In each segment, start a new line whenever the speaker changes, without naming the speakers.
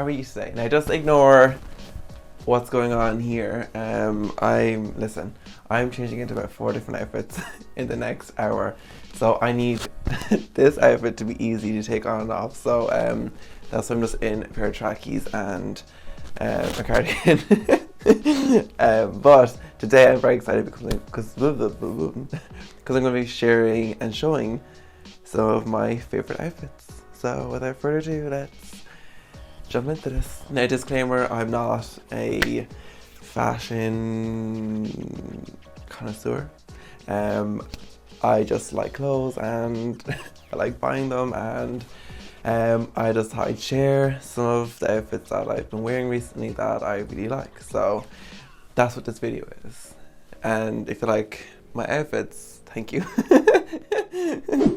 how are you today? Now just ignore what's going on here. I'm changing into about 4 different outfits in the next hour. So I need this outfit to be easy to take on and off. So that's why I'm just in a pair of trackies and a cardigan. But today I'm very excited because I'm going to be sharing and showing some of my favorite outfits. So without further ado, let's jump into this. Now, disclaimer, I'm not a fashion connoisseur. I just like clothes and I like buying them, and I just thought I'd share some of the outfits that I've been wearing recently that I really like. So that's what this video is. And if you like my outfits, thank you.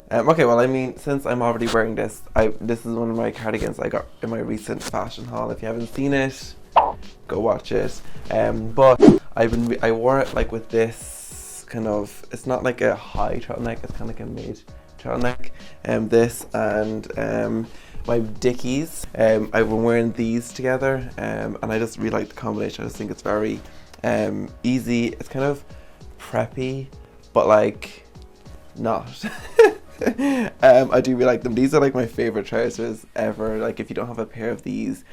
Okay, well, I mean, since I'm already wearing this, this is one of my cardigans I got in my recent fashion haul. If you haven't seen it, go watch it. But I wore it like with this kind of, it's not like a high turtleneck, it's kind of like a mid turtleneck. This and my Dickies. I've been wearing these together, and I just really like the combination. I just think it's very easy. It's kind of preppy, but like not. I do really like them. These are like my favorite trousers ever. Like, if you don't have a pair of these,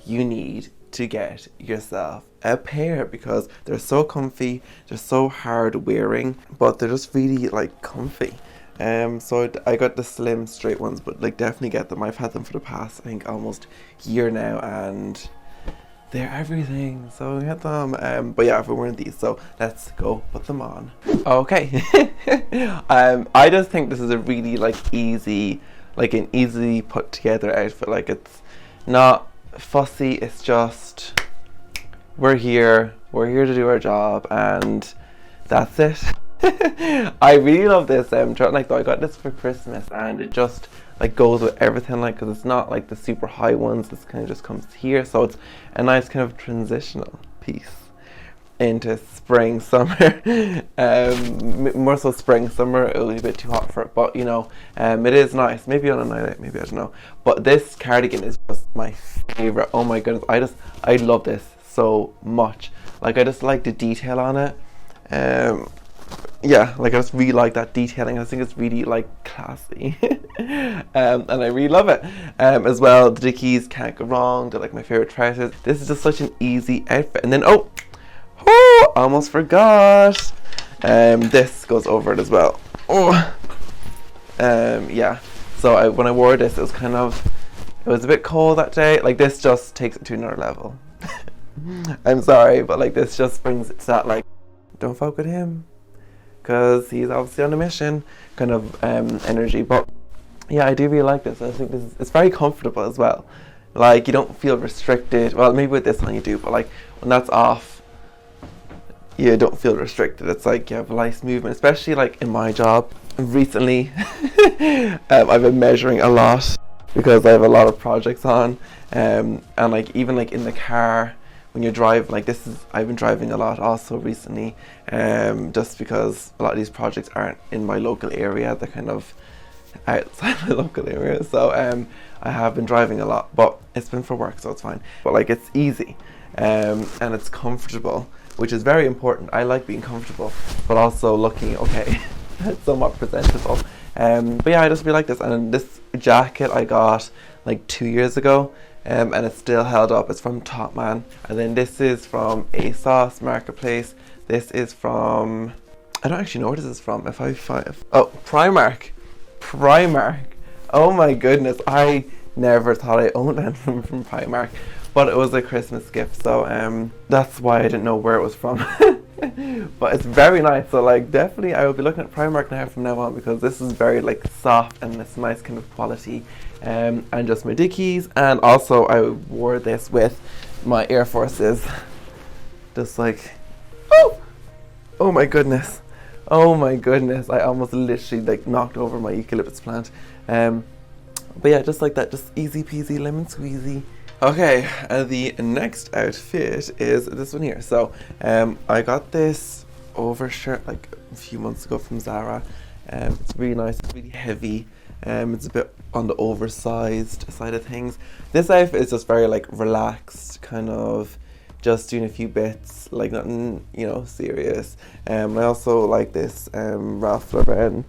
you need to get yourself a pair because they're so comfy, they're so hard wearing, but they're just really like comfy. So I got the slim straight ones, but like definitely get them. I've had them for the past, I think, almost year now, and they're everything. So I get them. But yeah, I've been wearing these, so let's go put them on. Okay. I just think this is a really like easy, like an easy put together outfit. Like, it's not fussy, it's just we're here to do our job, and that's it. I really love this turtleneck though. I got this for Christmas, and it just like goes with everything, like, because it's not like the super high ones. This kind of just comes here, so it's a nice kind of transitional piece into spring, summer. More so spring, summer. It'll be a bit too hot for it, but you know, it is nice. Maybe on a night out, maybe, I don't know. But this cardigan is just my favorite. Oh my goodness, I love this so much. Like, I just like the detail on it. Yeah, like, I just really like that detailing. I think it's really like classy. And I really love it. As well, the Dickies, can't go wrong. They're like my favorite trousers. This is just such an easy outfit. And then oh, almost forgot. This goes over it as well. Oh, yeah. So when I wore this, it was a bit cold that day. Like, this just takes it to another level. I'm sorry, but like, this just brings it to that, like, don't fuck with him, because he's obviously on a mission kind of energy. But yeah, I do really like this. I think it's very comfortable as well. Like, you don't feel restricted. Well, maybe with this one you do, but like when that's off, you don't feel restricted. It's like you have a nice movement, especially like in my job recently. I've been measuring a lot because I have a lot of projects on, and like even like in the car when you're driving, like I've been driving a lot also recently, just because a lot of these projects aren't in my local area. They're kind of outside my local area, so I have been driving a lot, but it's been for work, so it's fine. But like, it's easy, and it's comfortable, which is very important. I like being comfortable, but also looking okay, somewhat presentable. But yeah, I just really like this. And this jacket I got like 2 years ago, and it's still held up. It's from Topman. And then this is from ASOS Marketplace. This is from, I don't actually know where this is from. Oh, Primark. Oh my goodness, I never thought I owned anything from Primark, but it was a Christmas gift, so that's why I didn't know where it was from. But it's very nice, so like, definitely I will be looking at Primark now from now on, because this is very like soft and it's nice kind of quality. And just my Dickies, and also I wore this with my Air Forces. Just like, oh my goodness, I almost literally like knocked over my eucalyptus plant. But yeah, just like that, just easy peasy lemon squeezy. Okay, the next outfit is this one here. So I got this overshirt like a few months ago from Zara. It's really nice, it's really heavy. It's a bit on the oversized side of things. This outfit is just very like relaxed, kind of just doing a few bits, like nothing, you know, serious. I also like this Ralph Lauren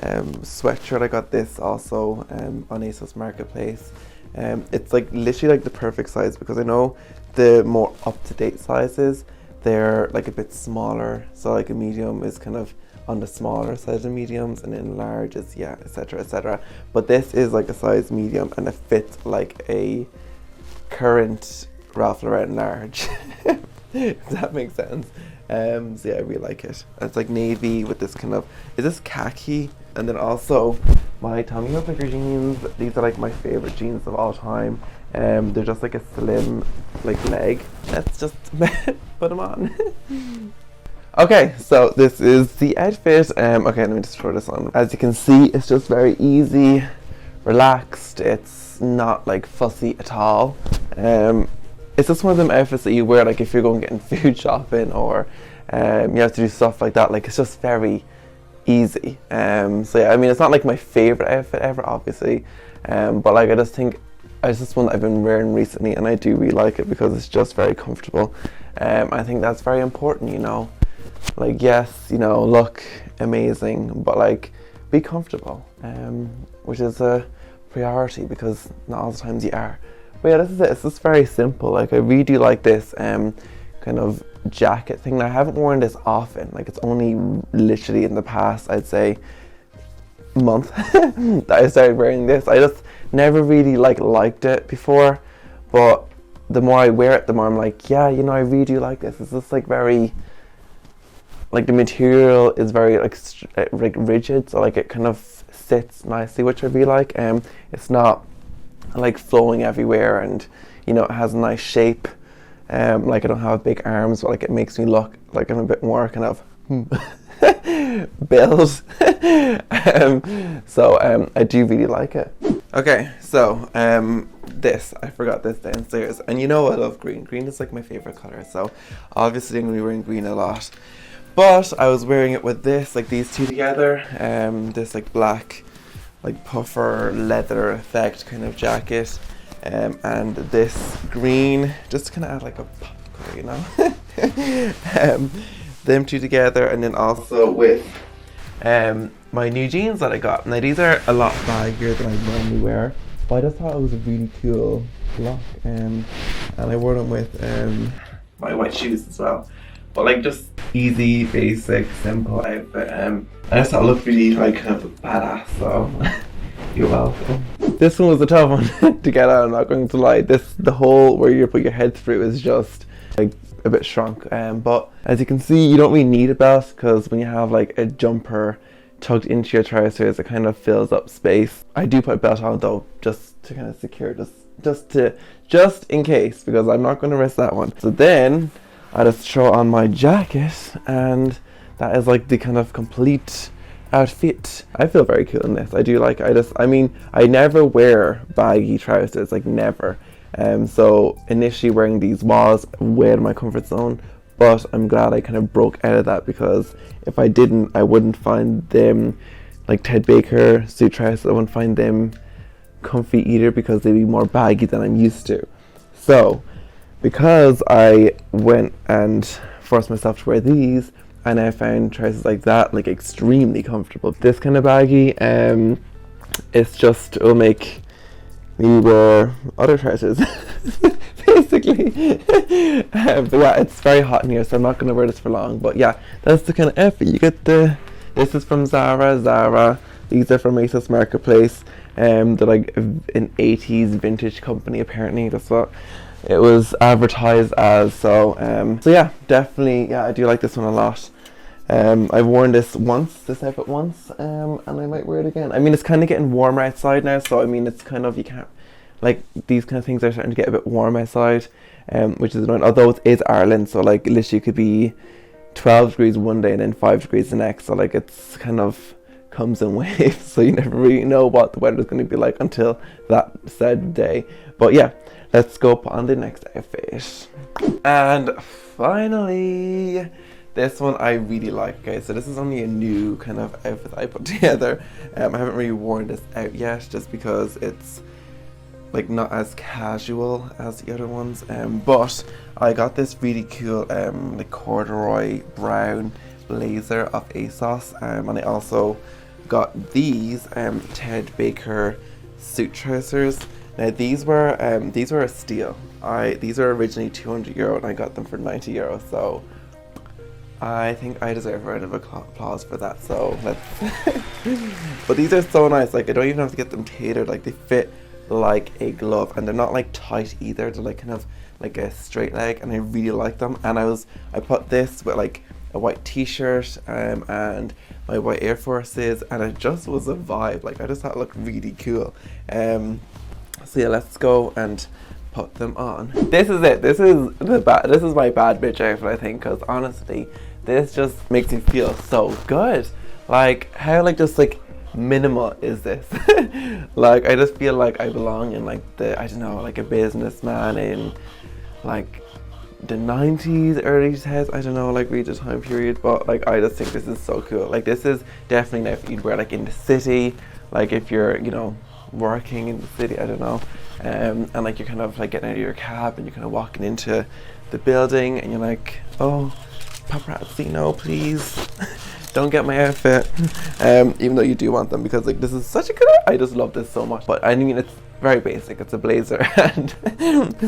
sweatshirt. I got this also on ASOS Marketplace. It's like literally like the perfect size, because I know the more up-to-date sizes, they're like a bit smaller, so like a medium is kind of on the smaller side of mediums, and then large is, yeah, etc, etc. But this is like a size medium, and it fits like a current Ralph Lauren large. If that makes sense. So yeah, I really like it. It's like navy with this kind of, is this khaki? And then also my Tommy Hilfiger jeans. These are like my favorite jeans of all time. They're just like a slim like leg. Let's just put them on. Okay, so this is the outfit. Okay, let me just throw this on. As you can see, it's just very easy, relaxed. It's not like fussy at all. It's just one of them outfits that you wear like if you're going getting food shopping, or you have to do stuff like that. Like, it's just very easy. So yeah, I mean, it's not like my favorite outfit ever, obviously, but like I just think it's just one that I've been wearing recently, and I do really like it because it's just very comfortable. I think that's very important, you know. Like, yes, you know, look amazing, but like be comfortable, which is a priority, because not all the times you are. But yeah, this is it. It's just very simple. Like, I really do like this kind of jacket thing. Now, I haven't worn this often. Like, it's only literally in the past, I'd say, month that I started wearing this. I just never really liked it before, but the more I wear it, the more I'm like, yeah, you know, I really do like this. It's just like very, like, the material is very like rigid, so like it kind of sits nicely, which I really like. It's not like flowing everywhere, and you know, it has a nice shape. Like, I don't have big arms, but like it makes me look like I'm a bit more kind of build. So I do really like it. Okay, so this, I forgot this downstairs, and you know I love green. Green is like my favorite color, so obviously I'm gonna be wearing green a lot. But I was wearing it with this, like these two together, this like black, like puffer leather effect kind of jacket, and this green, just to kind of add like a pop color, you know. Them two together, and then also with my new jeans that I got. Now, these are a lot baggier than I normally wear, but I just thought it was a really cool look, and I wore them with my white shoes as well. But like, just easy, basic, simple outfit. I just thought it looked really like kind of badass, so you're welcome. This one was a tough one to get out, I'm not going to lie. The hole where you put your head through is just like a bit shrunk. But as you can see, you don't really need a belt, because when you have like a jumper tucked into your trousers, it kind of fills up space. I do put a belt on though, just to kind of secure, just in case, because I'm not going to risk that one. So then I just throw on my jacket, and that is like the kind of complete outfit. I feel very cool in this. I do like, I mean, I never wear baggy trousers, like never. So initially wearing these was way out of my comfort zone, but I'm glad I kind of broke out of that, because if I didn't, I wouldn't find them, like Ted Baker suit trousers, I wouldn't find them comfy either, because they'd be more baggy than I'm used to. So because I went and forced myself to wear these, and I found trousers like that like extremely comfortable. This kind of baggy, it's just, it'll make me wear other trousers basically. But yeah, it's very hot in here, so I'm not going to wear this for long. But yeah, that's the kind of outfit you get. This is from Zara. These are from ASOS Marketplace. They're like an 80s vintage company, apparently. That's what it was advertised as. So yeah, definitely, yeah, I do like this one a lot. I've worn this outfit once, and I might wear it again. I mean, it's kind of getting warmer outside now, so I mean, it's kind of, you can't, like, these kind of things are starting to get a bit warm outside, which is annoying, although it is Ireland, so like literally it could be 12 degrees one day and then 5 degrees the next, so like it's kind of comes in waves, so you never really know what the weather's going to be like until that said day. But yeah, let's go up on the next outfit. And finally, This one I really like. Okay, so this is only a new kind of outfit I put together. I haven't really worn this out yet just because it's like not as casual as the other ones. But I got this really cool like corduroy brown blazer of ASOS, and I also got these Ted Baker suit trousers. Now these were a steal. These were originally €200 and I got them for €90. So I think I deserve a round of applause for that. So let's. But these are so nice. Like I don't even have to get them tailored. Like they fit like a glove, and they're not like tight either. They're like kind of like a straight leg, and I really like them. And I put this with like a white t-shirt and my white Air Forces, and it just was a vibe. Like I just thought it looked really cool. So yeah, let's go and put them on. This is it. This is my bad bitch outfit, I think, because honestly, this just makes me feel so good. Like how just minimal is this? Like I just feel like I belong in like I don't know, like a businessman in like the 90s, early 2000s, I don't know, like read the time period, but like I just think this is so cool. Like this is definitely an outfit you'd wear like in the city, like if you're, you know, working in the city, I don't know, and like you're kind of like getting out of your cab and you're kind of walking into the building and you're like, oh, paparazzi, no please. Don't get my outfit, even though you do want them, because like this is such a good outfit. I just love this so much. But I mean, it's very basic. It's a blazer and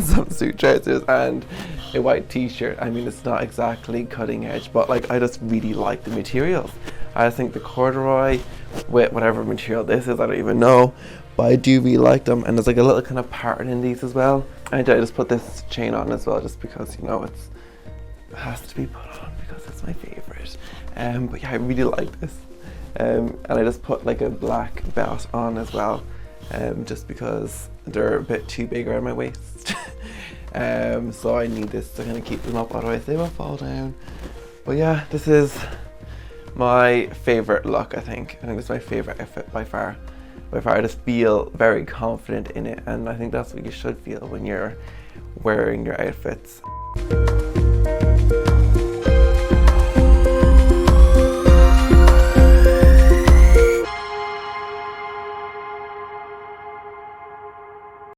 some suit trousers and a white t-shirt. I mean, it's not exactly cutting edge, but like I just really like the materials. I think the corduroy with whatever material this is, I don't even know, but I do really like them. And there's like a little kind of pattern in these as well. And I just put this chain on as well, just because, you know, it has to be put on because it's my favorite. But yeah, I really like this. And I just put like a black belt on as well, just because they're a bit too big around my waist. So I need this to kind of keep them up, otherwise they will fall down. But yeah, this is my favorite look, I think. I think this is my favorite outfit by far. By far, I just feel very confident in it, and I think that's what you should feel when you're wearing your outfits.